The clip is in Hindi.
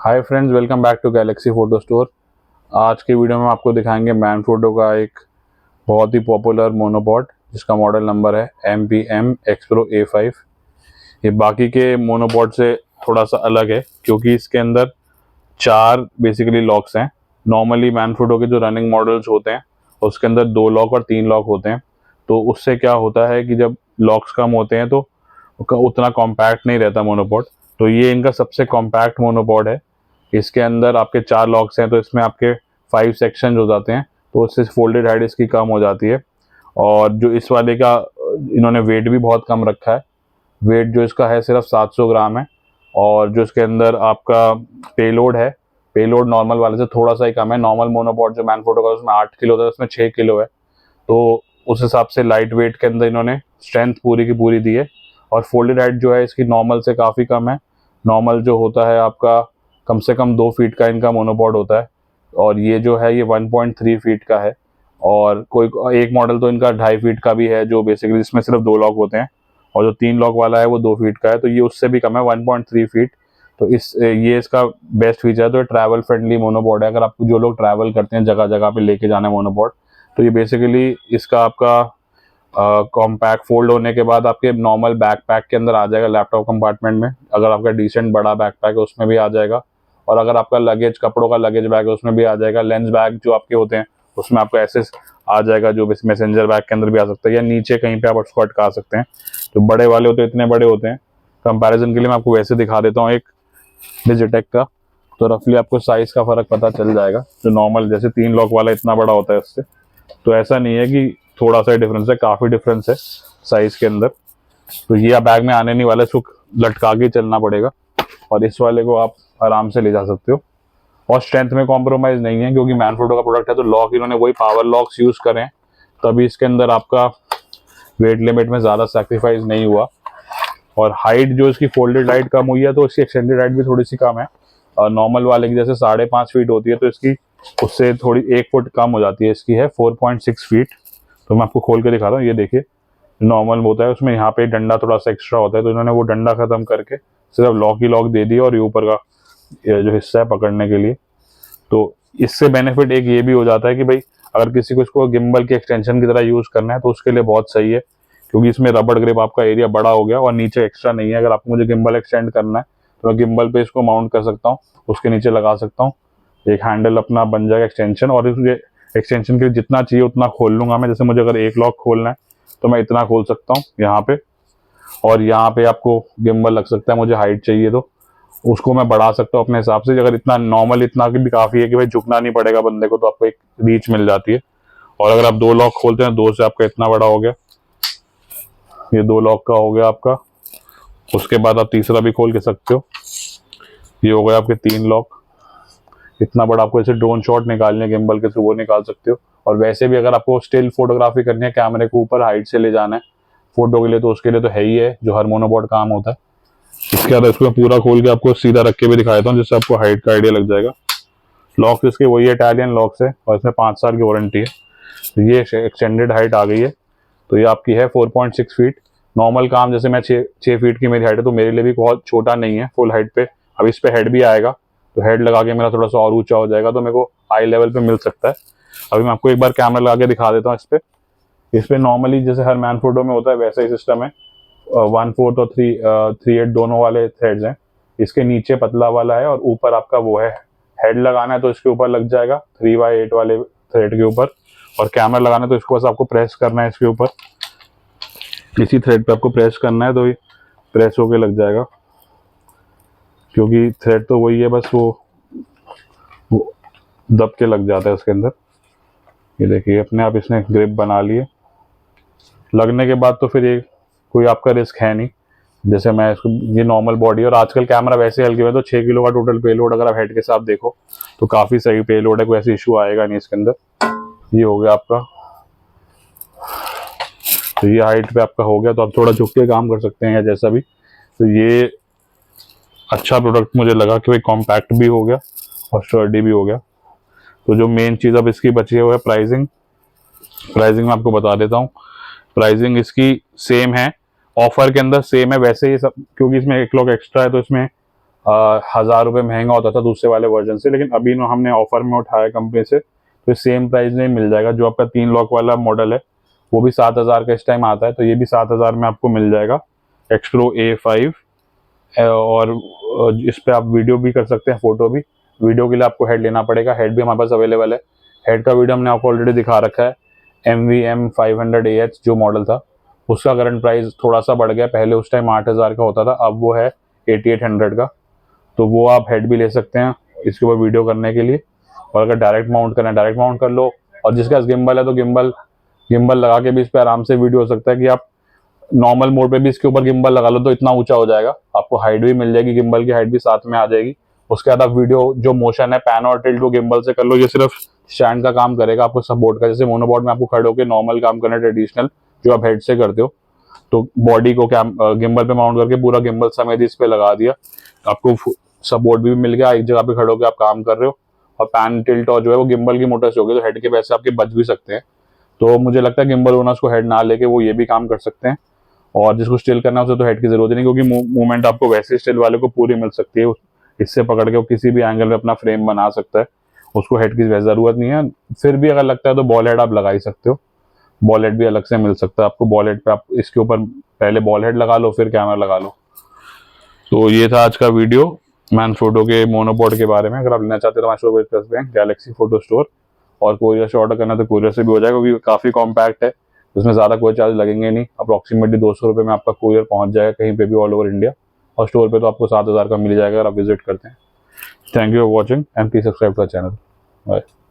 Hi friends, welcome back to Galaxy Photo Store. आज की वीडियो में आपको दिखाएंगे मैनफोटो का एक बहुत ही पॉपुलर मोनोपॉड जिसका मॉडल नंबर है MPM X Pro A5। ये बाकी के मोनोपॉड से थोड़ा सा अलग है क्योंकि इसके अंदर चार बेसिकली लॉक्स हैं। नॉर्मली मैनफोटो के जो रनिंग मॉडल्स होते हैं उसके अंदर 2 लॉक और 3 लॉक होते हैं। तो उससे क्या होता है कि जब लॉक्स कम होते हैं तो उतना कॉम्पैक्ट नहीं रहता मोनोपॉड। तो ये इनका सबसे कॉम्पैक्ट मोनोपॉड है। इसके अंदर आपके 4 लॉक्स हैं तो इसमें आपके 5 सेक्शन हो जाते हैं, तो उससे फोल्डेड हाइट इसकी कम हो जाती है। और जो इस वाले का इन्होंने वेट भी बहुत कम रखा है। वेट जो इसका है सिर्फ 700 ग्राम है। और जो इसके अंदर आपका पेलोड है, पेलोड नॉर्मल वाले से थोड़ा सा ही कम है। नॉर्मल मोनोपॉड जो मैनफोटो का उसमें 8 किलो होता है, उसमें 6 किलो है। तो उस हिसाब से लाइट वेट के अंदर इन्होंने स्ट्रेंथ पूरी की पूरी दी है। और फोल्डेड हाइट जो है इसकी नॉर्मल से काफ़ी कम है। नॉर्मल जो होता है आपका कम से कम 2 फीट का इनका मोनोपॉड होता है, और ये जो है ये 1.3 फीट का है। और कोई एक मॉडल तो इनका 2.5 फीट का भी है जो बेसिकली इसमें सिर्फ 2 लॉक होते हैं। और जो 3 लॉक वाला है वो 2 फीट का है, तो ये उससे भी कम है 1.3 फीट। तो ये इसका बेस्ट फीचर है। तो ये ट्रैवल फ्रेंडली मोनोपॉड है। अगर आप जो लोग ट्रैवल करते हैं जगह जगह पे लेके जाना है मोनोपॉड, तो ये बेसिकली इसका आपका कॉम्पैक्ट फोल्ड होने के बाद आपके नॉर्मल बैकपैक के अंदर आ जाएगा, लैपटॉप कंपार्टमेंट में। अगर आपका डिसेंट बड़ा बैकपैक है उसमें भी आ जाएगा। और अगर आपका लगेज, कपड़ों का लगेज बैग है उसमें भी आ जाएगा। लेंस बैग जो आपके होते हैं उसमें आपका एसेस आ जाएगा, जो मैसेंजर बैग के अंदर भी आ सकता है, या नीचे कहीं पे आप उसको अटका सकते हैं। जो बड़े वाले होते हैं इतने बड़े होते हैं। कंपैरिजन के लिए मैं आपको वैसे दिखा देता हूँ एक डिजिटेक का, तो रफली आपको साइज का फर्क पता चल जाएगा। जो नॉर्मल जैसे 3 लॉक वाला इतना बड़ा होता है उससे, तो ऐसा नहीं है कि थोड़ा सा डिफरेंस है, काफी डिफरेंस है साइज के अंदर। तो ये बैग में आने नहीं वाला, इसको लटका के चलना पड़ेगा। और इस वाले को आप आराम से ले जा सकते हो। और स्ट्रेंथ में कॉम्प्रोमाइज नहीं है क्योंकि मैनफोटो का प्रोडक्ट है, तो लॉक इन्होंने वही पावर लॉक्स यूज करें, तभी इसके अंदर आपका वेट लिमिट में ज्यादा सैक्रिफाइस नहीं हुआ। और हाइट जो इसकी फोल्डेड हाइट कम हुई है तो इसकी एक्सटेंडेड हाइट भी थोड़ी सी कम है। और नॉर्मल वाले की जैसे 5.5 फीट होती है, तो इसकी उससे थोड़ी 1 फुट कम हो जाती है। इसकी है 4.6 फीट। तो मैं आपको खोल के दिखा रहा हूँ, ये देखिए। नॉर्मल होता है उसमें यहाँ पे डंडा थोड़ा सा एक्स्ट्रा होता है, तो इन्होंने वो डंडा खत्म करके सिर्फ लॉक ही लॉक दे दिया, और ये ऊपर का ये जो हिस्सा है पकड़ने के लिए। तो इससे बेनिफिट एक ये भी हो जाता है कि भाई अगर किसी को इसको गिम्बल के एक्सटेंशन की तरह यूज करना है तो उसके लिए बहुत सही है, क्योंकि इसमें रबड़ ग्रिप आपका एरिया बड़ा हो गया और नीचे एक्स्ट्रा नहीं है। अगर आपको मुझे गिम्बल एक्सटेंड करना है तो मैं गिम्बल पे इसको माउंट कर सकता हूँ, उसके नीचे लगा सकता हूँ, एक हैंडल अपना बन जाएगा एक्सटेंशन। और इस एक्सटेंशन के लिए जितना चाहिए उतना खोल लूंगा मैं। जैसे मुझे अगर 1 लॉक खोलना है तो मैं इतना खोल सकता हूँ यहाँ पे, और यहाँ पे आपको गिम्बल लग सकता है। मुझे हाइट चाहिए तो उसको मैं बढ़ा सकता हूँ अपने हिसाब से। अगर इतना नॉर्मल इतना भी काफी है कि भाई झुकना नहीं पड़ेगा बंदे को, तो आपको एक रीच मिल जाती है। और अगर आप 2 लॉक खोलते हैं, 2 से आपका इतना बड़ा हो गया, ये 2 लॉक का हो गया आपका। उसके बाद आप तीसरा भी खोल के सकते हो, ये हो गया आपके 3 लॉक। इतना बड़ा आपको ऐसे ड्रोन शॉट निकालने गिम्बल के थ्रू वो निकाल सकते हो। और वैसे भी अगर आपको स्टिल फोटोग्राफी करनी है, कैमरे को ऊपर हाइट से ले जाना है फोटो के लिए, तो उसके लिए तो है ही है जो हर मोनोपॉड काम होता है। इसके बाद इसको पूरा खोल के आपको सीधा रख के भी दिखा देता हूँ, जिससे आपको हाइट का आइडिया लग जाएगा। लॉक्स इसके वही इटालियन लॉक्स है और इसमें 5 साल की वारंटी है। तो ये एक्सटेंडेड हाइट आ गई है, तो ये आपकी है 4.6 फीट। नॉर्मल काम जैसे मैं 6 फीट की मेरी हाइट है, तो मेरे लिए भी बहुत छोटा नहीं है फुल हाइट पे। अब इस पे हेड भी आएगा, तो हेड लगा के मेरा थोड़ा सा और ऊंचा हो जाएगा, तो मेरे को हाई लेवल पे मिल सकता है। अभी मैं आपको एक बार कैमरा लगा के दिखा देता हूँ। इस पे नॉर्मली जैसे हर मैनफोटो में होता है वैसा ही सिस्टम है। 1/4 और 3/8 दोनों वाले थ्रेड्स हैं। इसके नीचे पतला वाला है और ऊपर आपका वो है। हेड लगाना है तो इसके ऊपर लग जाएगा 3/8 वाले थ्रेड के ऊपर। और कैमरा लगाना है तो इसको बस आपको प्रेस करना है इसके ऊपर, इसी थ्रेड पे आपको प्रेस करना है, तो ये प्रेस होके लग जाएगा। क्योंकि थ्रेड तो वही है, बस वो दब के लग जाता है उसके अंदर। ये देखिए अपने आप इसने ग्रिप बना लिए। लगने के बाद तो फिर ये कोई आपका रिस्क है नहीं। जैसे मैं इसको, ये नॉर्मल बॉडी, और आजकल कैमरा वैसे हल्के में तो 6 किलो का टोटल पेलोड अगर आप हेड के साथ देखो तो काफी सही पेलोड है, कोई ऐसी इशू आएगा नहीं इसके अंदर। ये हो गया आपका, तो ये हाइट पे आपका हो गया। तो आप थोड़ा झुक के काम कर सकते हैं या जैसा भी। तो ये अच्छा प्रोडक्ट मुझे लगा कि भाई कॉम्पैक्ट भी हो गया और स्टर्डी भी हो गया। तो जो मेन चीज अब इसकी बची है वो है प्राइसिंग। प्राइसिंग मैं आपको बता देता हूँ। प्राइसिंग इसकी सेम है, ऑफर के अंदर सेम है वैसे ही सब, क्योंकि इसमें 1 लॉक एक्स्ट्रा है तो इसमें 1000 रुपये महंगा होता था दूसरे वाले वर्जन से, लेकिन अभी ना हमने ऑफर में उठाया कंपनी से, तो सेम प्राइस में मिल जाएगा। जो आपका 3 लॉक वाला मॉडल है वो भी 7000 का इस टाइम आता है, तो ये भी 7000 में आपको मिल जाएगा X Pro A5। और इस पे आप वीडियो भी कर सकते हैं, फोटो भी। वीडियो के लिए आपको हेड लेना पड़ेगा, हेड भी हमारे पास अवेलेबल है। हेड का वीडियो हमने आपको ऑलरेडी दिखा रखा है। MVM 500AH जो मॉडल था उसका करंट प्राइस थोड़ा सा बढ़ गया, पहले उस टाइम 8000 का होता था, अब वो है 8800 का। तो वो आप हेड भी ले सकते हैं इसके ऊपर वीडियो करने के लिए। और अगर डायरेक्ट माउंट करना है डायरेक्ट माउंट कर लो, और जिसके पास गिम्बल है तो गिम्बल गिम्बल लगा के भी इस पर आराम से वीडियो हो सकता है कि आप नॉर्मल मोड पे भी इसके ऊपर गिम्बल लगा लो तो इतना ऊंचा हो जाएगा, आपको हाइट भी मिल जाएगी, गिम्बल की हाइट भी साथ में आ जाएगी। उसके बाद आप वीडियो जो मोशन है पैन और टिल्ट वो गिम्बल से कर लो, ये सिर्फ स्टैंड का काम करेगा आपको सपोर्ट का। जैसे मोनोबॉड में आपको खड़े होकर नॉर्मल काम करना है ट्रेडिशनल जो आप हेड से करते हो, तो बॉडी को गिम्बल पे माउंट करके पूरा गिम्बल समेत इस पे लगा दिया, आपको सपोर्ट भी मिल गया, एक जगह पे खड़े होकर आप काम कर रहे हो। और पैन टिल्ट और जो है वो गिम्बल की मोटर से होगी, तो हेड के पैसे आपके बच भी सकते हैं। तो मुझे लगता है गिम्बल ओनर्स को हेड ना लेके वो ये भी काम कर सकते हैं। और जिसको स्टिल करना है उसे तो हेड की जरूरत नहीं, क्योंकि मूवमेंट आपको वैसे स्टिल वाले को पूरी मिल सकती है। इससे पकड़ के वो किसी भी एंगल में अपना फ्रेम बना सकता है, उसको हेड की जरूरत नहीं है। फिर भी अगर लगता है तो बॉल हेड आप लगा ही सकते हो, बॉल हेड भी अलग से मिल सकता है आपको। बॉल हेड पे आप इसके ऊपर पहले बॉल हेड लगा लो फिर कैमरा लगा लो। तो ये था आज का वीडियो मैनफ्रोटो के मोनोपॉड के बारे में। अगर आप लेना चाहते हो तो हमारे स्टोर विजिट कर सकते हैं, गैलेक्सी फोटो स्टोर। और कोरियर से ऑर्डर करना तो कोरियर से भी हो जाएगा, क्योंकि काफ़ी कॉम्पैक्ट है, उसमें ज़्यादा कोई चार्ज लगेंगे नहीं। अप्रॉक्सीमेटली 200 रुपये में आपका कोरियर पहुंच जाएगा कहीं पे भी ऑल ओवर इंडिया। और स्टोर पे तो आपको 7000 का मिल जाएगा अगर आप विजिट करते हैं। Thank you for watching and please subscribe to our channel. Bye.